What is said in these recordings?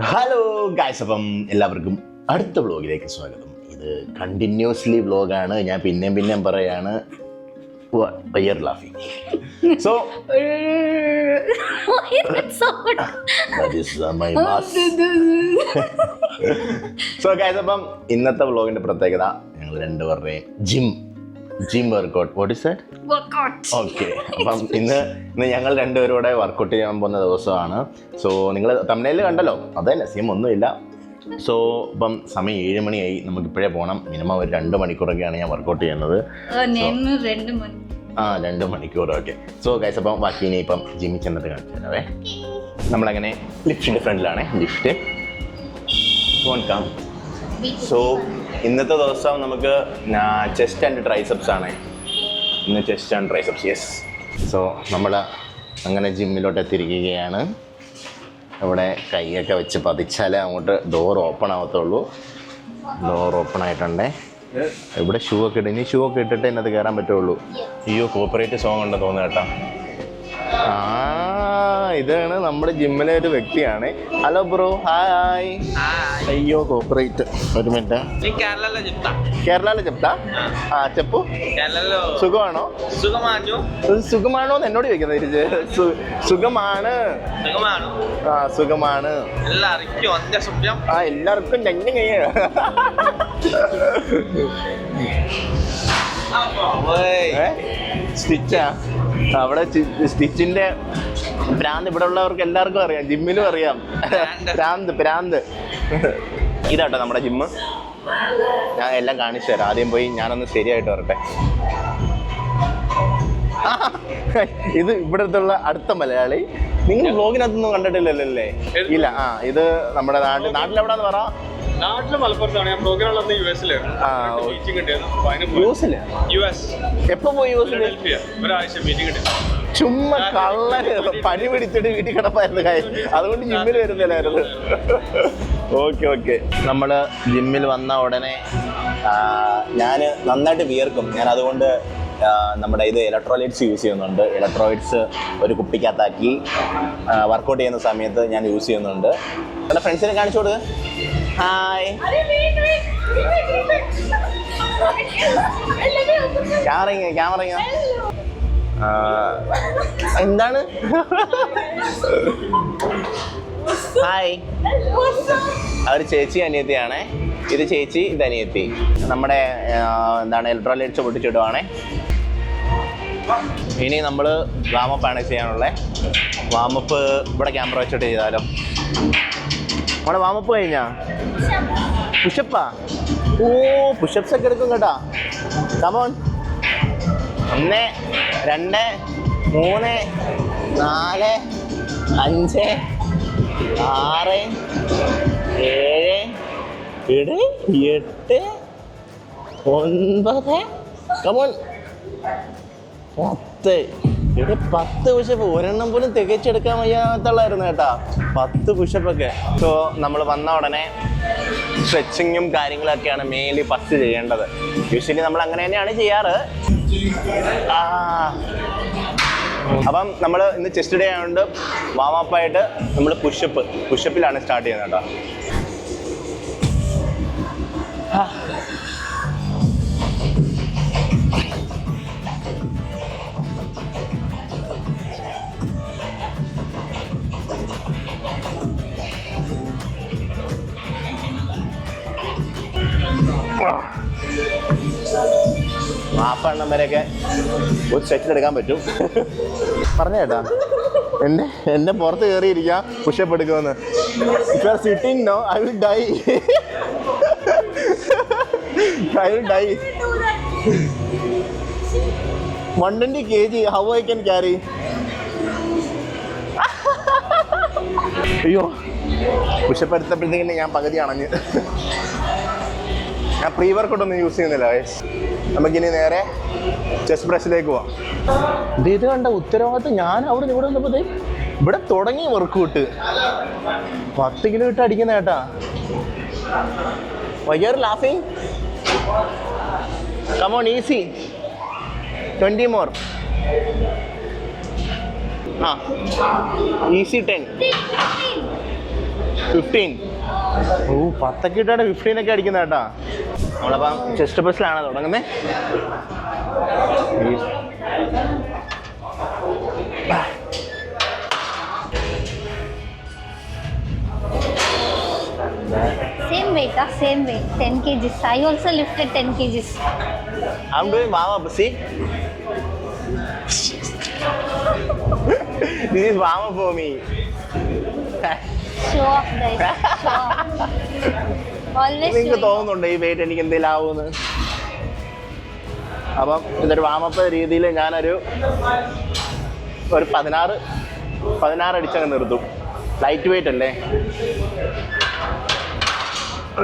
Hello guys, അപ്പം എല്ലാവർക്കും അടുത്ത വ്ളോഗിലേക്ക് സ്വാഗതം. ഇത് കണ്ടിന്യൂസ്ലി വ്ളോഗാണ്. ഞാൻ പിന്നെയും പറയാണ്, laughing. So that is my boss. So guys, അപ്പം ഇന്നത്തെ വ്ളോഗിന്റെ പ്രത്യേകത ഞങ്ങൾ രണ്ടുപേരുടെയും gym workout. What is that? Okay. അപ്പം ഇന്ന് ഞങ്ങൾ രണ്ടുപേരും കൂടെ വർക്കൗട്ട് ചെയ്യാൻ പോകുന്ന ദിവസമാണ്. സോ നിങ്ങൾ തമിഴ്നാട്ടിൽ കണ്ടല്ലോ, അത് തന്നെ, സെയിം ഒന്നുമില്ല. സോ ഇപ്പം സമയം 7 മണിയായി, നമുക്കിപ്പോഴേ പോകണം. മിനിമം ഒരു 2 മണിക്കൂറൊക്കെയാണ് ഞാൻ വർക്കൗട്ട് ചെയ്യുന്നത്. 2 മണിക്കൂർ. ഓക്കെ. സോ ഗൈസ്, അപ്പം ബാക്കി ഇനി ഇപ്പം ജിമ്മിൽ ചെന്നിട്ട് കാണിച്ചു തരാവേ. നമ്മളങ്ങനെ ലിഫ്റ്റിൻ്റെ ഫ്രണ്ടിലാണേ, ലിഫ്റ്റ് കം. സോ ഇന്നത്തെ ദിവസം നമുക്ക് ചെസ്റ്റ് ആൻഡ് ട്രൈസെപ്സ് ആണ്. ഇന്ന് chest and triceps, yes. So നമ്മൾ അങ്ങനെ ജിമ്മിലോട്ട് എത്തിയിരിക്കുകയാണ്. ഇവിടെ കൈയൊക്കെ വെച്ച് പതിച്ചാലേ അങ്ങോട്ട് ഡോർ ഓപ്പൺ ആവത്തുള്ളൂ. ഡോർ ഓപ്പൺ ആയിട്ടുണ്ടേ. ഇവിടെ ഷൂ ഒക്കെ ഇട്ട്, ഇനി ഷൂ ഒക്കെ ഇട്ടിട്ട് ഇതിനകത്ത് കയറാൻ പറ്റുള്ളൂ. അയ്യോ, കോപ്പറേറ്റ് സോങ് ഉണ്ടെന്ന് തോന്നുന്നു കേട്ടോ. ഇതാണ് നമ്മുടെ ജിമ്മിലെ ഒരു വ്യക്തിയാണ്. Hello bro, hi. అయ్యో కోఆపరేట్. ഒരു മിനിറ്റ്. കേരളയിലെ ചെപ്താ? చెప్పు. സുഖമാണോ? സുഖമാണോ എന്ന് എന്നോട് ചോദിക്കുന്നത് തിരിച്ച്. സുഖമാണ്. സുഖമാണ്. എല്ലാവർക്കും ഞങ്ങൾ സ്റ്റിച്ചാ അവിടെ. സ്റ്റിച്ചിന്റെ പ്രാന്ത് ഇവിടെ ഉള്ളവർക്ക് എല്ലാവർക്കും അറിയാം, ജിമ്മിലും അറിയാം. പ്രാന്ത് ഇതാട്ടോ നമ്മുടെ ജിമ്മ്. ഞാൻ എല്ലാം കാണിച്ചു തരാം. ആദ്യം പോയി ഞാനൊന്ന് ശരിയായിട്ട് വരട്ടെ. ഇത് ഇവിടത്തുള്ള അടുത്ത മലയാളി. നിങ്ങൾ വ്ലോഗിനകത്തൊന്നും കണ്ടിട്ടില്ലല്ലേ? ഇല്ല. ഇത് നമ്മുടെ നാട്ടിലെവിടാന്ന് പറ. നാട്ടില് മലപ്പുറത്താണ്. ഞാൻ പ്രോഗ്രാം യുഎസില്. എപ്പോ പോയി? യുഎസില് ഒരാഴ്ച മീറ്റിംഗ് കിട്ടി. ചുമ്മാ കള്ളന് പനി പിടിച്ചിട്ട് വീട്ടിൽ കിടപ്പായിരുന്നു കാര്യം. അതുകൊണ്ട് ജിമ്മിൽ വരുന്നില്ലായിരുന്നു. ഓക്കെ. നമ്മൾ ജിമ്മിൽ വന്ന ഉടനെ ഞാൻ നന്നായിട്ട് വിയർക്കും. ഞാൻ അതുകൊണ്ട് നമ്മുടെ ഇത് ഇലക്ട്രോലൈറ്റ്സ് യൂസ് ചെയ്യുന്നുണ്ട്. ഇലക്ട്രോലൈറ്റ്സ് ഒരു കുപ്പിക്കകത്താക്കി വർക്കൗട്ട് ചെയ്യുന്ന സമയത്ത് ഞാൻ യൂസ് ചെയ്യുന്നുണ്ട്. എൻ്റെ ഫ്രണ്ട്സിനെ കാണിച്ചു കൊടുക്കുക. ഹായ്. ക്യാമറ എന്താണ്? ഹായ്. അവർ ചേച്ചി അനിയത്തിയാണേ. ഇത് ചേച്ചി, ഇത് അനിയത്തി. നമ്മുടെ എന്താണ് ഇലക്ട്രോലൈറ്റ്സ് പൊട്ടിച്ചിടുവാണേ. ഇനി നമ്മൾ വാമപ്പാണ് ചെയ്യാനുള്ളത്. വാമപ്പ് ഇവിടെ ക്യാമറ വെച്ചിട്ട് ചെയ്താലോ? നമ്മുടെ വാമപ്പ് കഴിഞ്ഞാ പുഷപ്പാ? പുഷപ്സ് ഒക്കെ എടുക്കും കേട്ടാ. കമോൺ. 1 2 3 4 5 6 7 8 9. കമോൺ. 10. 10 പുഷപ്പ്. ഒരെണ്ണം പോലും തികച്ചെടുക്കാൻ വയ്യാത്തുള്ളായിരുന്നു കേട്ടാ. 10 പുഷപ്പൊക്കെ. സോ നമ്മൾ വന്ന ഉടനെ സ്ട്രെച്ചിങ്ങും കാര്യങ്ങളൊക്കെയാണ് മെയിൻലി ഫസ്റ്റ് ചെയ്യേണ്ടത്. യൂഷ്വലി നമ്മൾ അങ്ങനെ തന്നെയാണ് ചെയ്യാറ്. അപ്പം നമ്മൾ ഇന്ന് ചെസ്റ്റ് ഡേ ആയതുകൊണ്ട് വാമപ്പായിട്ട് നമ്മൾ പുഷപ്പിലാണ് സ്റ്റാർട്ട് ചെയ്യുന്നത് കേട്ടോ. നാൽപ്പെണ്ണം വരെയൊക്കെ ഒരു സെറ്റിലെടുക്കാൻ പറ്റും. പറഞ്ഞ കേട്ടാ, എന്നെ പുറത്ത് കയറിയിരിക്കാം പുഷപ്പ് എടുക്കുമെന്ന്. If you are sitting no I will die. 120 kg, how I can carry? അയ്യോ, പുഷപ്പ് എടുത്തപ്പോഴത്തേക്കും ഞാൻ പകുതി അണഞ്ഞ്. ഞാൻ പ്രീ വർക്കൗട്ട് ഒന്നും യൂസ് ചെയ്യുന്നില്ല. നമുക്കിനി നേരെ ചെസ്റ്റ് പ്രസ്സിലേക്ക് പോവാം. ഇത് കണ്ട ഉത്തരവാദിത്തം. ഞാൻ അവിടെ ഇവിടെ വന്നപ്പോഴത്തേ ഇവിടെ തുടങ്ങി വർക്കൗട്ട്. 10 കിലോ ഇട്ട് അടിക്കുന്ന കേട്ടാ. Why you are laughing? Come on, easy. 20 more. Easy 10. 15. ഓ 10 ഇട്ടാണ് 15 ഒക്കെ അടിക്കുന്ന കേട്ടാ. നമ്മളപ്പം ചെസ്റ്റ് പ്രസ്സിലാണ് തുടങ്ങുന്നത്. Same weight, 10 kgs. I also lifted 10 kgs. I'm doing warm up, see? This is warm up for me. Show off, guys. Show off. Always നിങ്ങൾക്ക് showing off. തോന്നുന്നുണ്ട് ഈ wait എനിക്ക് എന്തെങ്കിലും ആവുമെന്ന്? അപ്പം ഇതൊരു വാമപ്പ് രീതിയിൽ ഞാനൊരു 16 അടിച്ചങ്ങ് നിർത്തും. ലൈറ്റ് വെയിറ്റ് അല്ലേ,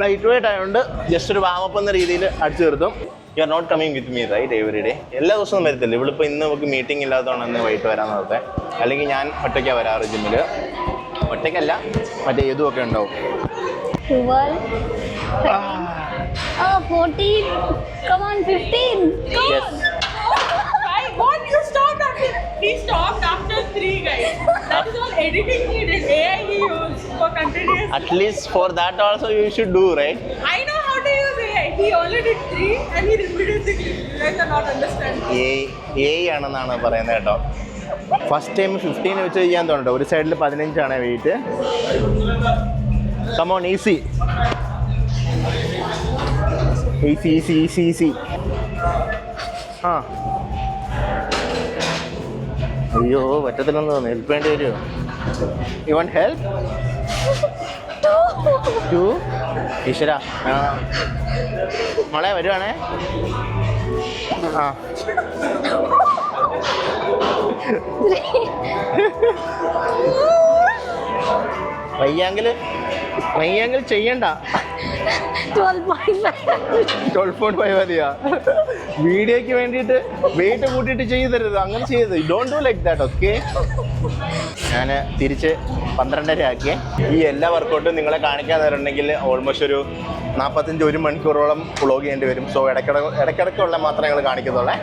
ലൈറ്റ് വെയിറ്റ് ആയതുകൊണ്ട് ജസ്റ്റ് ഒരു വാമപ്പ് എന്ന രീതിയിൽ അടിച്ചു നിർത്തും. You are not coming with me right every day. എല്ലാ ദിവസവും വരത്തില്ല. ഇവിളിപ്പോൾ ഇന്ന് നമുക്ക് മീറ്റിംഗ് ഇല്ലാത്തതുകൊണ്ട് ഇന്ന് വൈകിട്ട് വരാൻ നോക്കത്തെ. അല്ലെങ്കിൽ ഞാൻ ഒറ്റയ്ക്കാണ് വരാറ് ജിമ്മിൽ. ഒറ്റയ്ക്കല്ല, മറ്റേ ഇതുമൊക്കെ ഉണ്ടാവും. 12. 14. Come on, 15. Come Yes. on. What? You stopped after... He stopped after 3, guys. That is all editing he did. AI he used for continuous... At least for that also you should do, right? I know how to use AI. He only did 3 and he repeated 6. You guys are not understanding. A ആണെന്നാണ് പറയുന്നത് കേട്ടോ. First time 15 വെച്ച് ചെയ്യാൻ തോന്നുന്നുണ്ട്. ഒരു സൈഡിൽ 15 wait. Come on, easy. Easy. ആ അയ്യോ പറ്റത്തില്ലെന്ന് തോന്നുന്നു. ഹെൽപ്പ് വേണ്ടി വരുമോ? You want help? ഈശ്വര മോളെ വരുവാണേ. ആ വയ്യാങ്കിൽ ചെയ്യണ്ട. 12.5 മതിയാ. വീഡിയോയ്ക്ക് വേണ്ടിയിട്ട് വെയിറ്റ് കൂട്ടിയിട്ട് ചെയ്തരുത്, അങ്ങനെ ചെയ്തത്. Don't do like that, okay? ഞാൻ തിരിച്ച് 12:30 ആക്കിയേ. ഈ എല്ലാ വർക്കൗട്ടും നിങ്ങളെ കാണിക്കാൻ തരണമെങ്കിൽ ഓൾമോസ്റ്റ് ഒരു 45 മണിക്കൂറോളം വ്ളോഗ് ചെയ്യേണ്ടി വരും. സോ ഇടയ്ക്കിടയ്ക്കുള്ള മാത്രമേ ഞങ്ങൾ കാണിക്കത്തുള്ളേ.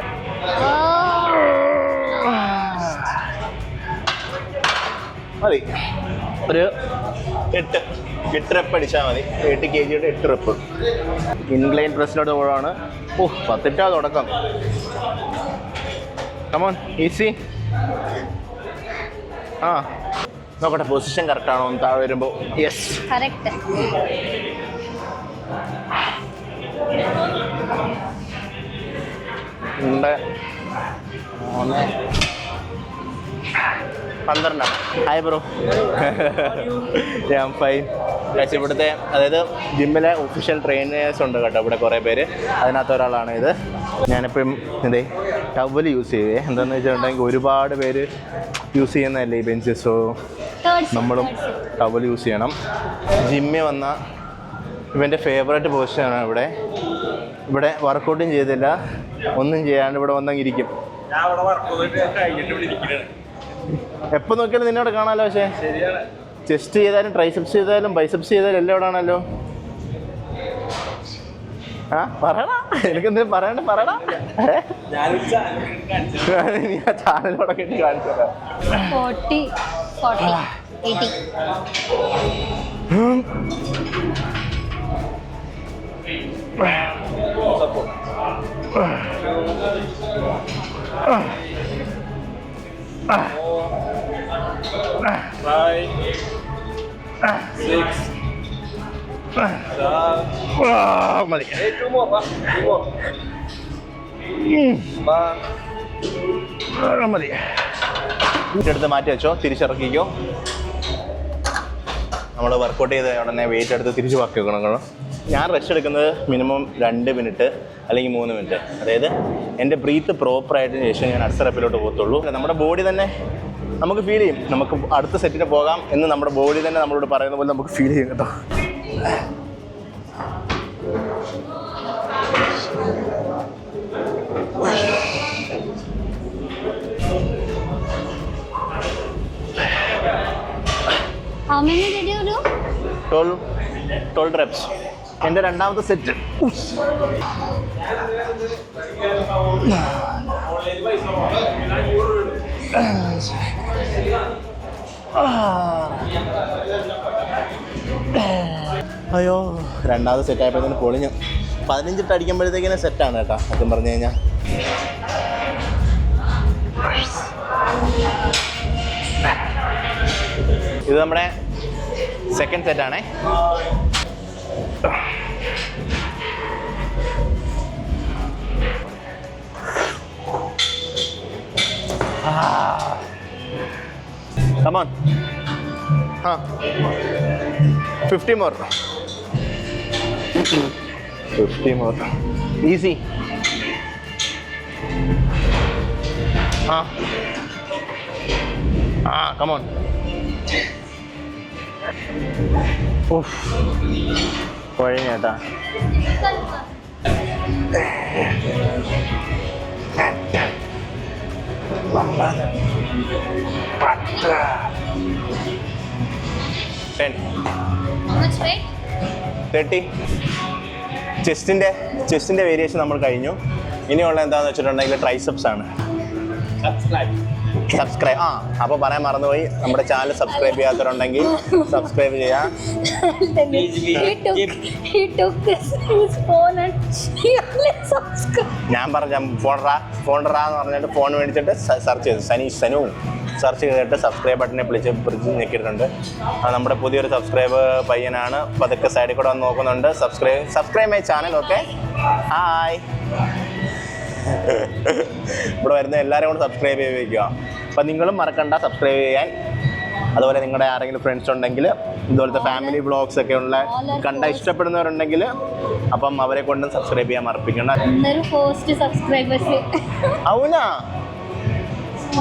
മതി ഒരു 8 റെപ്പ് അടിച്ചാൽ മതി. 8 kg 8 റെപ്പ്. ഇൻക്ലൈൻ പ്രസ്സിലോട്ട് പോവാണ്. 10 തുടക്കം. Come on, easy. ആ നോക്കട്ടെ പൊസിഷൻ കറക്റ്റ് ആണോ എന്ന് താഴെ വരുമ്പോൾ. Yes, correct. ഉണ്ട്. 12. Hi bro. ഞാൻ ഫൈൻ. പക്ഷേ ഇവിടുത്തെ അതായത് ജിമ്മിലെ ഒഫീഷ്യൽ ട്രെയിനേഴ്സ് ഉണ്ട് കേട്ടോ ഇവിടെ കുറേ പേര്. അതിനകത്ത് ഒരാളാണ് ഇത്. ഞാനിപ്പം എന്തേ ടവൽ യൂസ് ചെയ്യുവേ. എന്താണെന്ന് വെച്ചിട്ടുണ്ടെങ്കിൽ ഒരുപാട് പേര് യൂസ് ചെയ്യുന്നതല്ലേ ഈ ബെഞ്ച്. സോ നമ്മളും ടവൽ യൂസ് ചെയ്യണം. ജിമ്മിൽ വന്ന ഇവൻ്റെ ഫേവറേറ്റ് പൊസിഷനാണ് ഇവിടെ വർക്കൗട്ടും ചെയ്തില്ല, ഒന്നും ചെയ്യാണ്ട് ഇവിടെ വന്നങ്ങിരിക്കും. എപ്പോൾ നോക്കിയാലും നിന്നോട് കാണാമല്ലോ. പക്ഷേ ചെസ്റ്റ് ചെയ്താലും ട്രൈസെപ്സ് ചെയ്താലും ബൈസെപ്സ് ചെയ്താലും എല്ലാം ഇവിടെ ആണല്ലോ. ആ പറയണ, എനിക്കെന്തെങ്കിലും പറയണ. നീ ആ ചാനലോടൊക്കെ കാണിച്ചു തരാം. 40, 80. മതി. മതി. എടുത്ത് മാറ്റി വെച്ചോ, തിരിച്ചിറക്കിക്കോ. നമ്മൾ വർക്കൗട്ട് ചെയ്ത് ഉടനെ വെയിറ്റ് എടുത്ത് തിരിച്ച് ബാക്കി വെക്കണം. ഞാൻ റെസ്റ്റ് എടുക്കുന്നത് മിനിമം 2 മിനിറ്റ് അല്ലെങ്കിൽ 3 മിനിറ്റ്. അതായത് എൻ്റെ ബ്രീത്ത് പ്രോപ്പറായതിനു ശേഷം ഞാൻ അടുത്ത റെപ്പിലോട്ട് പോകത്തുള്ളൂ. നമ്മുടെ ബോഡി തന്നെ നമുക്ക് ഫീൽ ചെയ്യും, നമുക്ക് അടുത്ത സെറ്റിന് പോകാം എന്ന് നമ്മുടെ ബോഡി തന്നെ നമ്മളോട് പറയുന്ന പോലെ നമുക്ക് ഫീൽ ചെയ്യും കേട്ടോ. How many did you do? 12 reps. എൻ്റെ രണ്ടാമത്തെ സെറ്റ്. അയ്യോ രണ്ടാമത് സെറ്റ് ആയപ്പോഴത്തേന് പൊളിഞ്ഞു. 15 ഇട്ട് അടിക്കുമ്പോഴത്തേക്കിനെ സെറ്റാണ് കേട്ടോ സത്യം പറഞ്ഞു കഴിഞ്ഞാൽ. ഇത് നമ്മുടെ second സെറ്റാണേ. Come on. 50 more. 50 more. Easy. Come on. Oof. കുഴഞ്ഞേട്ടാ. How much weight? 30. ചെസ്റ്റിൻ്റെ വേരിയേഷൻ നമ്മൾ കഴിഞ്ഞു. ഇനിയുള്ള എന്താണെന്ന് വെച്ചിട്ടുണ്ടെങ്കിൽ ട്രൈസെപ്സ് ആണ്. സബ്സ്ക്രൈബ് അപ്പോൾ പറയാൻ മറന്നുപോയി, നമ്മുടെ ചാനൽ സബ്സ്ക്രൈബ് ചെയ്യാത്തവരുണ്ടെങ്കിൽ സബ്സ്ക്രൈബ് ചെയ്യാം. He took his phone and he only subscribed. ഞാൻ പറഞ്ഞ ഫോൺറാ എന്ന് പറഞ്ഞിട്ട് ഫോൺ മേടിച്ചിട്ട് സെർച്ച് ചെയ്തു, സനു സെർച്ച് ചെയ്തിട്ട് സബ്സ്ക്രൈബ് ബട്ടനെ പിടിച്ച് ഞെക്കിയിട്ടുണ്ട്. നമ്മുടെ പുതിയൊരു സബ്സ്ക്രൈബ് പയ്യനാണ്, പതുക്കെ സൈഡിൽ കൂടെ വന്ന് നോക്കുന്നുണ്ട്. Subscribe my channel. Okay, hi. ഇവിടെ വരുന്ന എല്ലാവരും കൂടെ സബ്സ്ക്രൈബ് ചെയ്ത് വയ്ക്കുക. അപ്പം നിങ്ങളും മറക്കണ്ട സബ്സ്ക്രൈബ് ചെയ്യാൻ. അതുപോലെ നിങ്ങളുടെ ആരെങ്കിലും ഫ്രണ്ട്സ് ഉണ്ടെങ്കിൽ ഇതുപോലത്തെ ഫാമിലി വ്ളോഗ്സ് ഒക്കെ ഉള്ള ഇഷ്ടപ്പെടുന്നവരുണ്ടെങ്കിൽ അപ്പം അവരെ കൊണ്ടും സബ്സ്ക്രൈബ് ചെയ്യാൻ മറപ്പിക്കണം. అవునా?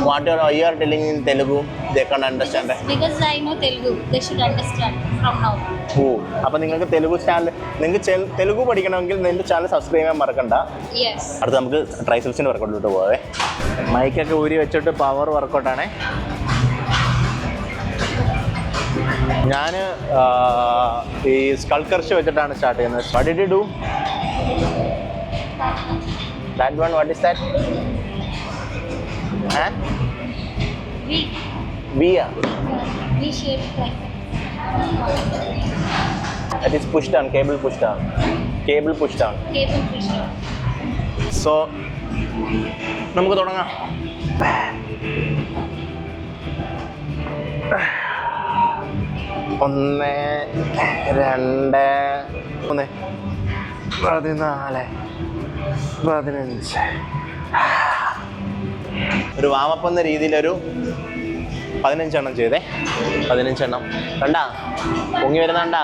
What you are telling in Telugu, they can't understand. Because I know Telugu, they should understand from now. അപ്പോൾ നിങ്ങൾക്ക് തെലുഗു ചാനൽ, നിങ്ങൾക്ക് തെലുഗു പഠിക്കണമെങ്കിൽ നിന്റെ ചാനൽ സബ്സ്ക്രൈബ് ചെയ്യാൻ മറക്കണ്ട. Yes. അടുത്ത് നമുക്ക് ട്രൈസെപ്സിൻ്റെ വർക്കൗട്ടിലോട്ട് പോവേ. മൈക്കൊക്കെ ഊരി വെച്ചിട്ട് പവർ വർക്കൗട്ടാണേ. ഞാൻ ഈ സ്കൾക്കർഷ് വെച്ചിട്ടാണ് സ്റ്റാർട്ട് ചെയ്യുന്നത്. What did you do? That one, what is that? V. V-shaped tricep. That is push down, cable push down. Cable push down. So, നമുക്ക് തുടങ്ങാം. 1 2 3 14 15. ഒരു വാമപ്പ് എന്ന രീതിയിലൊരു 15 എണ്ണം ചെയ്തേ. 15 എണ്ണം കണ്ടാ പൊങ്ങി വരുന്നുണ്ടാ?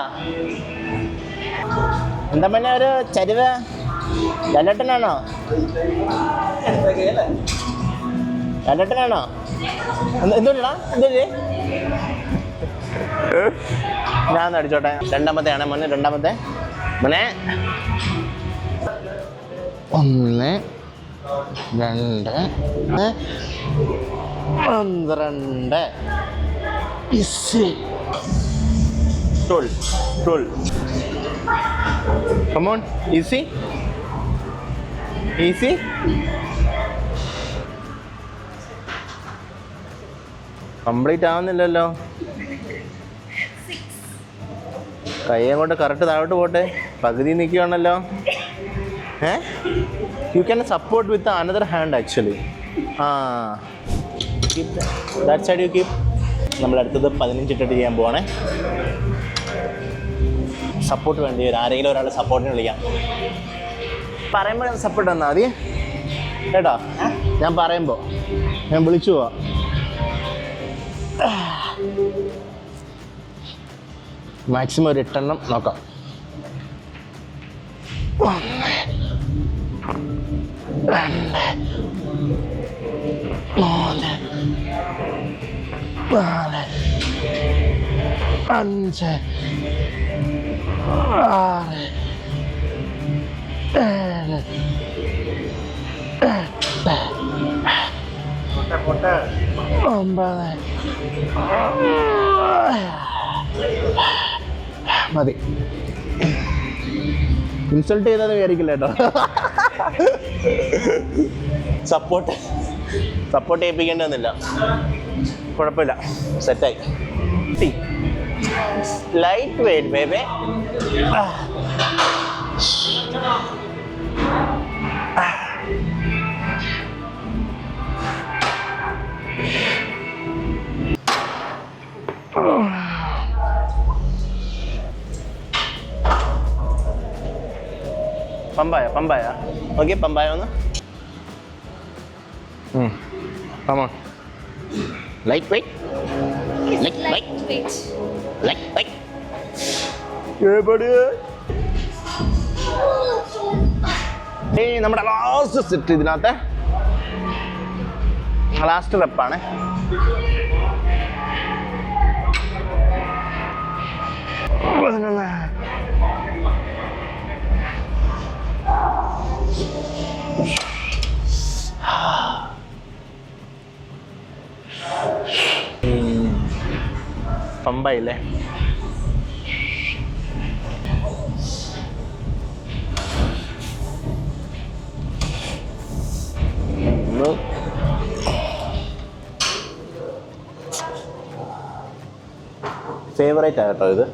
എന്താ പിന്നെ ഒരു ചരിവ് ലല്ലട്ടനാണോ? ലല്ലട്ടനാണോ? എന്തുകൊണ്ടാ എന്തോ ഞാൻ അടിച്ചോട്ടെ. രണ്ടാമത്തെ ആണ് മോനെ. രണ്ടാമത്തെ മോനെ. 1 2 12 easy 12. Come on, easy complete ആവുന്നില്ലല്ലോ. കയ്യെ കൊണ്ട് കറക്റ്റ് താഴോട്ട് പോട്ടെ. പകുതി നിൽക്കുകയാണല്ലോ. You can support with the another hand actually. Keep that side you keep. നമ്മൾ അടുത്തത് 15 ഇട്ടിട്ട് ചെയ്യാൻ പോവാണേ. സപ്പോർട്ട് വേണ്ടി വരും. ആരെങ്കിലും ഒരാൾ സപ്പോർട്ടിന് വിളിക്കാം. പറയുമ്പോൾ സപ്പോർട്ട് തന്നാൽ മതി കേട്ടോ. ഞാൻ പറയുമ്പോൾ ഞാൻ വിളിച്ചു പോവാം. മാക്സിമം ഒരു 8 എണ്ണം നോക്കാം. 1 2 3 4 5 6 7 8 9 മതി. ഇൻസൾട്ട് ചെയ്താൽ വിചാരിക്കില്ല കേട്ടോ. സപ്പോർട്ട് ചെയ്യിപ്പിക്കേണ്ടി വന്നില്ല. കുഴപ്പമില്ല, സെറ്റായി. It's light weight baby. പമ്പായ ഓക്കെ, പമ്പായ ഒന്ന്. Come on. Lightweight. Lightweight. Lightweight. Yeah, buddy. Hey, നമ്മുടെ ലാസ്റ്റ് സെറ്റ് ഇതിനകത്ത് ലാസ്റ്റ് റെപ്പാണ്. പമ്പായില്ലേ? ഫേവറേറ്റ് ആട്ടോ ഇത്.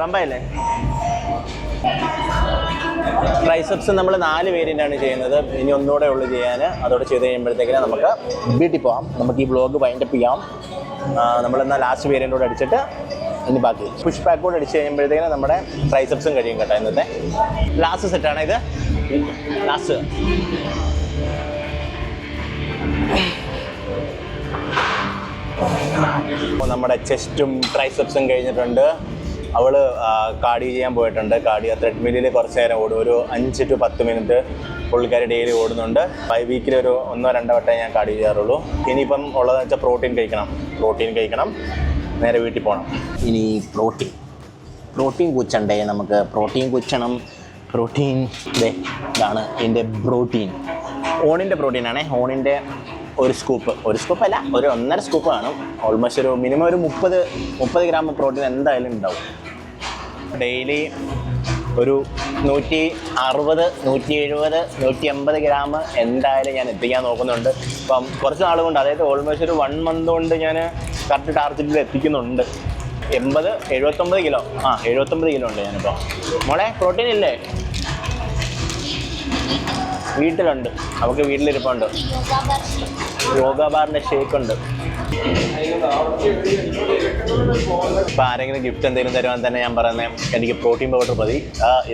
പമ്പായില്ലേ? ട്രൈസെപ്സ് നമ്മൾ 4 വേരിയൻ്റാണ് ചെയ്യുന്നത്. ഇനി ഒന്നുകൂടെ ഉള്ളു ചെയ്യാൻ. അതോടെ ചെയ്ത് കഴിയുമ്പോഴത്തേക്കിന് നമുക്ക് വീട്ടിൽ പോകാം. നമുക്ക് ഈ വ്ളോഗ് വൈൻഡപ്പ് ചെയ്യാം. നമ്മളെന്നാൽ ലാസ്റ്റ് വേരിയൻ്റ് കൂടെ അടിച്ചിട്ട് ഇനി ബാക്കി പുഷ് ബാക്ക് കൂടെ അടിച്ച് കഴിയുമ്പോഴത്തേക്കിന് നമ്മുടെ ട്രൈസെപ്സും കഴിയും കേട്ടോ. ഇന്നത്തെ ലാസ്റ്റ് സെറ്റാണ് ഇത്. ലാസ്റ്റ് നമ്മുടെ ചെസ്റ്റും ട്രൈസെപ്സും കഴിഞ്ഞിട്ടുണ്ട്. അവള് കാർഡിയോ ചെയ്യാൻ പോയിട്ടുണ്ട്. കാർഡിയോ ത്രെഡ്മില്ലിൽ കുറച്ച് നേരം ഓടും. ഒരു 5 to 10 മിനിറ്റ് പുള്ളിക്കാരി ഡെയിലി ഓടുന്നുണ്ട്. വീക്കിൽ ഒരു 1-2 വട്ടമേ ഞാൻ കാർഡിയോ ചെയ്യാറുള്ളൂ. ഇനിയിപ്പം ഉള്ളതെന്ന് വെച്ചാൽ പ്രോട്ടീൻ കഴിക്കണം, നേരെ വീട്ടിൽ പോകണം. ഇനി പ്രോട്ടീൻ കുച്ചണ്ടേ നമുക്ക്. പ്രോട്ടീൻ കുച്ചണം. ഇതാണ് ഇതിൻ്റെ പ്രോട്ടീൻ. ഓണിൻ്റെ പ്രോട്ടീനാണേ. ഓണിൻ്റെ ഒരു സ്കൂപ്പ് അല്ല, ഒരു 1.5 സ്കൂപ്പ് കാണും. ഓൾമോസ്റ്റ് ഒരു മിനിമം ഒരു 30 ഗ്രാം പ്രോട്ടീൻ എന്തായാലും ഉണ്ടാവും. ഡെയിലി ഒരു 160, 170, 180 ഗ്രാം എന്തായാലും ഞാൻ എത്തിക്കാൻ നോക്കുന്നുണ്ട്. ഇപ്പം കുറച്ച് നാൾ കൊണ്ട്, അതായത് ഓൾമോസ്റ്റ് ഒരു 1 മന്ത് കൊണ്ട് ഞാൻ കറക്റ്റ് ടാർഗറ്റിൽ എത്തിക്കുന്നുണ്ട്. 79 കിലോ 79 കിലോ ഉണ്ട് ഞാനിപ്പോൾ. മോളെ പ്രോട്ടീൻ ഇല്ലേ? വീട്ടിലുണ്ട്. അവൾക്ക് വീട്ടിലിരിപ്പുണ്ട്. യോഗ ബാറിൻ്റെ ഷേക്ക് ഉണ്ട്. ഇപ്പം ആരെങ്കിലും ഗിഫ്റ്റ് എന്തെങ്കിലും തരുവാൻ തന്നെ ഞാൻ പറയുന്നത് എനിക്ക് പ്രോട്ടീൻ പൗഡർ മതി.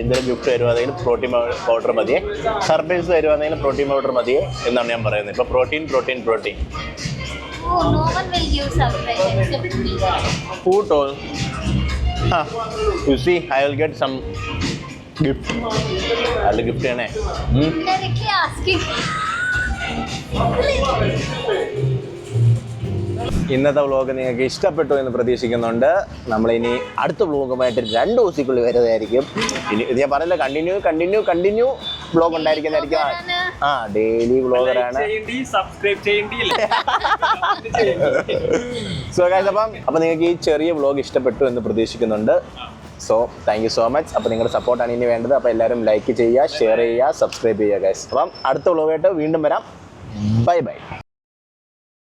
എന്തെങ്കിലും ഗിഫ്റ്റ് തരുവാണെങ്കിൽ പ്രോട്ടീൻ പൗഡർ മതിയേ. സർപ്രൈസ് തരുവാണെങ്കിൽ പ്രോട്ടീൻ പൗഡർ മതിയേ എന്നാണ് ഞാൻ പറയുന്നത്. ഇപ്പോൾ protein. Oh, no one will give surprise except me. Who told? You see, I will get some gift. I'll gift ചെയ്യണേ. Indirectly asking. ഇന്നത്തെ വ്ളോഗ് നിങ്ങൾക്ക് ഇഷ്ടപ്പെട്ടു എന്ന് പ്രതീക്ഷിക്കുന്നുണ്ട്. നമ്മളിനി അടുത്ത വ്ളോഗുമായിട്ട് 2 ദിവസത്തിനുള്ളിൽ വരുന്നതായിരിക്കും. ഇനി ഇത് ഞാൻ പറഞ്ഞില്ല, കണ്ടിന്യൂ വ്ളോഗ് ഉണ്ടായിരിക്കുന്നതായിരിക്കും. ഡെയിലി വ്ളോഗറാണ്. സബ്സ്ക്രൈബ് ചെയ്യേണ്ടി. സോ ഗൈസ്, അപ്പം നിങ്ങൾക്ക് ഈ ചെറിയ വ്ളോഗ് ഇഷ്ടപ്പെട്ടു എന്ന് പ്രതീക്ഷിക്കുന്നുണ്ട്. So thank you so much. അപ്പോൾ നിങ്ങളുടെ സപ്പോർട്ടാണ് ഇനി വേണ്ടത്. അപ്പോൾ എല്ലാവരും ലൈക്ക് ചെയ്യുക, ഷെയർ ചെയ്യുക, സബ്സ്ക്രൈബ് ചെയ്യുക ഗൈസ്. അപ്പം അടുത്ത വ്ളോഗായിട്ട് വീണ്ടും വരാം. ബൈ.